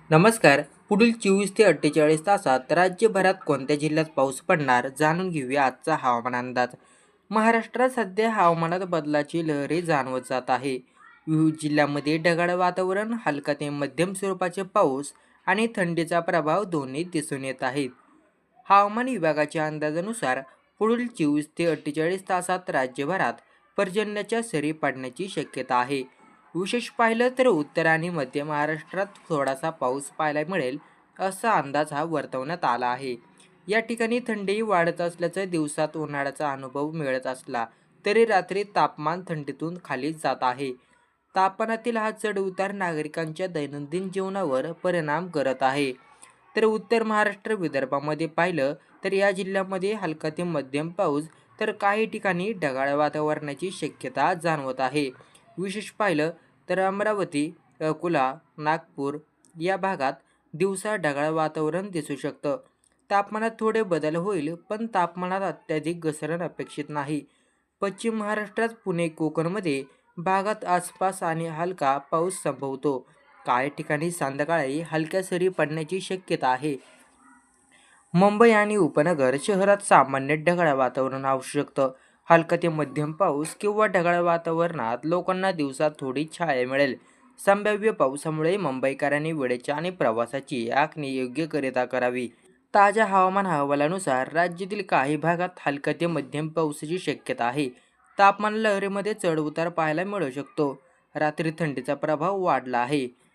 नमस्कार. पुढील 24 ते 48 तासात राज्यभरात कोणत्या जिल्ह्यात पाऊस पडणार जाणून घेऊया आजचा हवामान अंदाज. महाराष्ट्रात सध्या हवामानात बदलाची लहरी जाणवत जात आहे. विविध जिल्ह्यांमध्ये ढगाळ वातावरण, हलका ते मध्यम स्वरूपाचे पाऊस आणि थंडीचा प्रभाव दोन्ही दिसून येत आहेत. हवामान विभागाच्या अंदाजानुसार पुढील 24 ते 48 तासात राज्यभरात पर्जन्याच्या सरी पडण्याची शक्यता आहे. विशेष पाहिलं तर उत्तर आणि मध्य महाराष्ट्रात थोडासा पाऊस पाहायला मिळेल असा अंदाज हा वर्तवण्यात आला आहे. या ठिकाणी थंडी वाढत असल्याचं दिवसात उन्हाळ्याचा अनुभव मिळत असला तरी रात्री तापमान थंडीतून खाली जात आहे. तापमानातील हा चढ उतार नागरिकांच्या दैनंदिन जीवनावर परिणाम करत आहे. तर उत्तर महाराष्ट्र विदर्भामध्ये पाहिलं तर या जिल्ह्यामध्ये हलका ते मध्यम पाऊस तर काही ठिकाणी ढगाळ वातावरणाची शक्यता जाणवत आहे. विशेष पाहिलं तर अमरावती, अकोला, नागपूर या भागात दिवसा ढगाळ वातावरण दिसू शकतं. तापमानात थोडे बदल होईल पण तापमानात अत्याधिक घसरण अपेक्षित नाही. पश्चिम महाराष्ट्रात पुणे, कोकणमध्ये भागात आसपास आणि हलका पाऊस संभवतो. काही ठिकाणी संध्याकाळी हलक्या सरी पडण्याची शक्यता आहे. मुंबई आणि उपनगर शहरात सामान्य ढगाळ वातावरण असू शकतं. हलका ते मध्यम पाऊस किंवा ढगाळ वातावरणात लोकांना दिवसात थोडी छाया मिळेल. संभाव्य पावसामुळे मुंबईकरांनी वेळेच्या आणि प्रवासाची आखणी योग्यकरित्या करावी. ताज्या हवामान अहवालानुसार राज्यातील काही भागात हलका ते मध्यम पावसाची शक्यता आहे. तापमान लहरीमध्ये चढ उतार पाहायला मिळू शकतो. रात्री थंडीचा प्रभाव वाढला आहे.